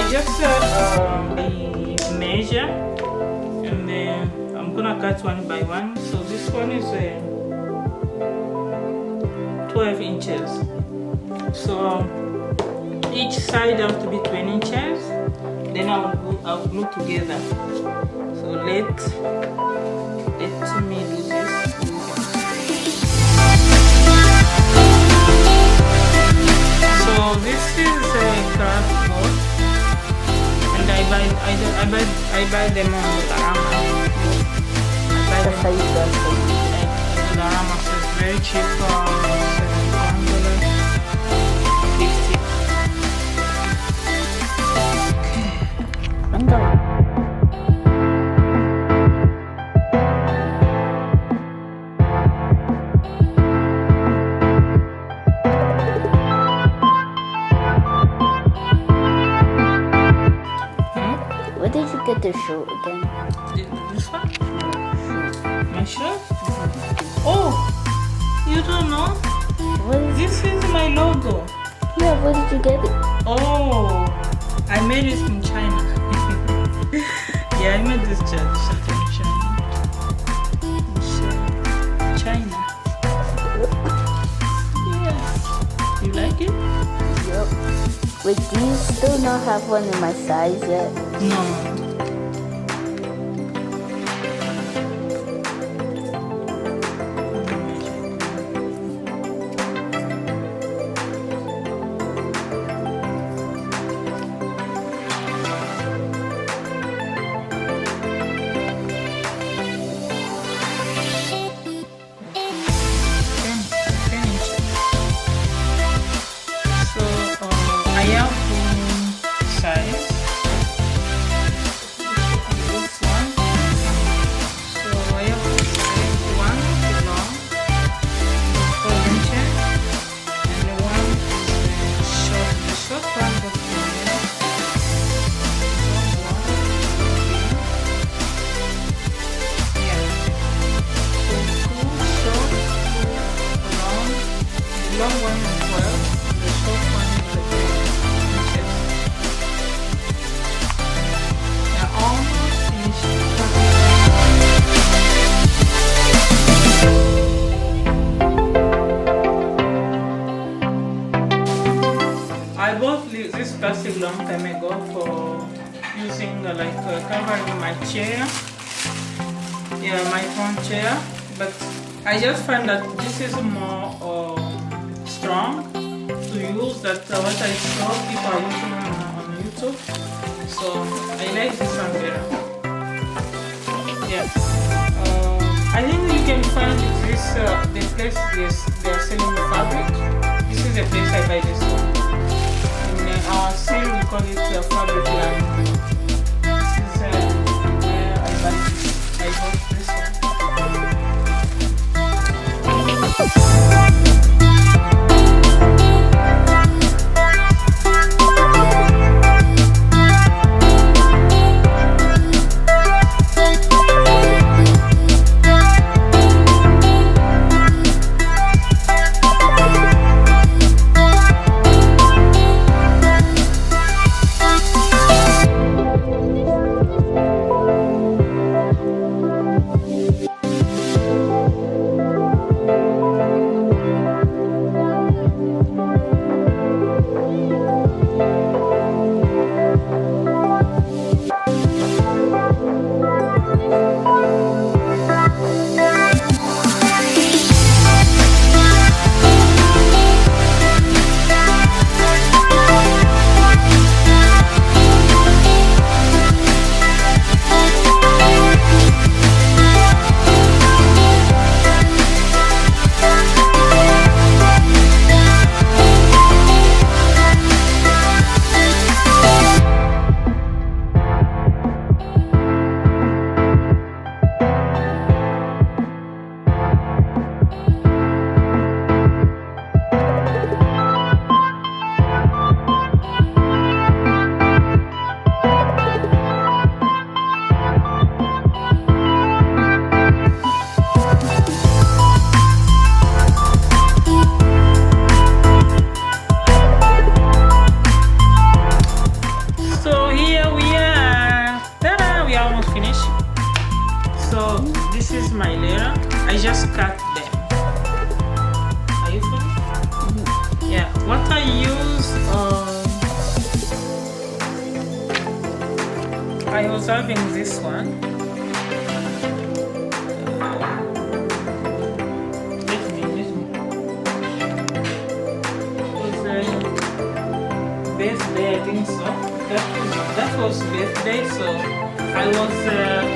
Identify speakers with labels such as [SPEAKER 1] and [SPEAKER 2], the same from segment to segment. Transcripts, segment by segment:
[SPEAKER 1] just the measure, and then I'm gonna cut one by one. So this one is 12 inches. So each side have to be 20 inches. Then I'll glue together. So let me do this. So this is a craft board, and I buy them on Dollarama. I buy them on Dollarama, so it's very cheap.
[SPEAKER 2] Where did you get the shirt again?
[SPEAKER 1] This one? My shirt? Oh, you don't know? This is my logo.
[SPEAKER 2] Yeah, where did you get it?
[SPEAKER 1] Oh, I made it in China. Yeah, I made this shirt in China. Yeah. You like it?
[SPEAKER 2] Yep. Wait, do you still not have one in my size yet?
[SPEAKER 1] No. I bought this plastic long time ago for using covering my chair, my front chair, but I just find that this is more strong to use than what I saw people are using on YouTube, so I like this one better. Yeah, I think you can find this the place they are selling the fabric. This is the place I buy this one. Our city we call it Fabrickland. This is where I bought this this is my layer. I just cut them. Are you following? Yeah. What I use, I was having this one. Let me. Birthday, I think so. That was birthday, so I was.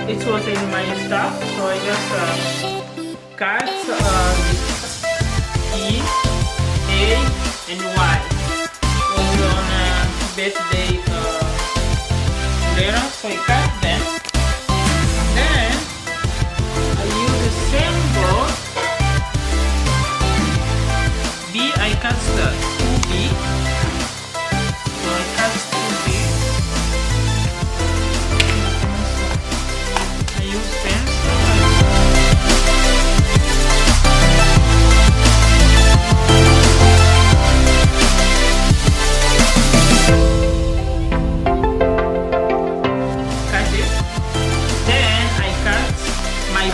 [SPEAKER 1] It was in my stuff, so I just cut E, A, and Y. Was on birthday later, so I cut them. Then I use the same board. B, I cut the 2B.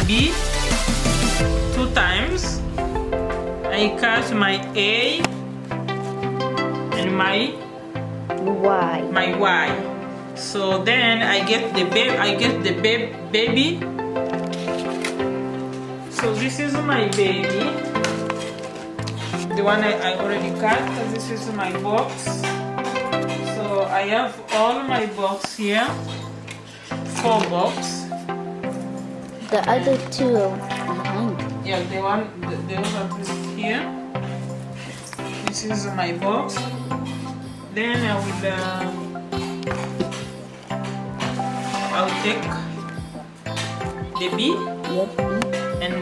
[SPEAKER 1] B 2 times. I cut my A and my Y. So then I get the baby. So this is my baby. The one I already cut. This is my box. So I have all my box here. 4 boxes.
[SPEAKER 2] The other 2 are behind.
[SPEAKER 1] Yeah, the one is here. This is my box. Then I'll take the B and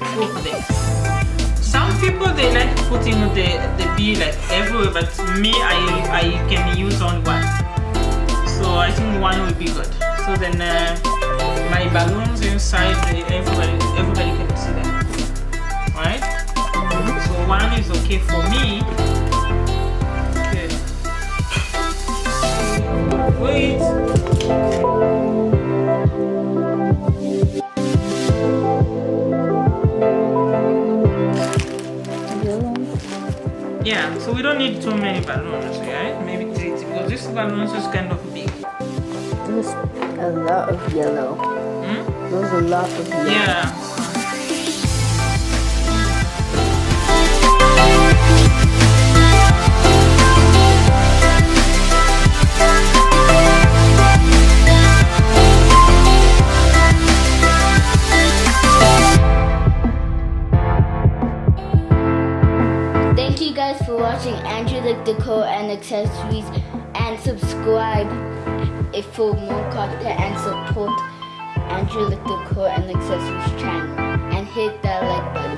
[SPEAKER 1] put them. Some people they like putting the B like everywhere, but me I can use on one. So I think one will be good. So then. My balloons inside, everybody can see them, right? So one is okay for me. Okay. Wait. Yeah, so we don't need too many balloons, right? Maybe 3, because this balloon is kind of big.
[SPEAKER 2] There's a lot of yellow. There's a lot of yellow.
[SPEAKER 1] Yeah.
[SPEAKER 2] Thank you guys for watching Angelic Decor and Accessories, and subscribe for more content and support Angelic Decor and Accessories channel, and hit that like button.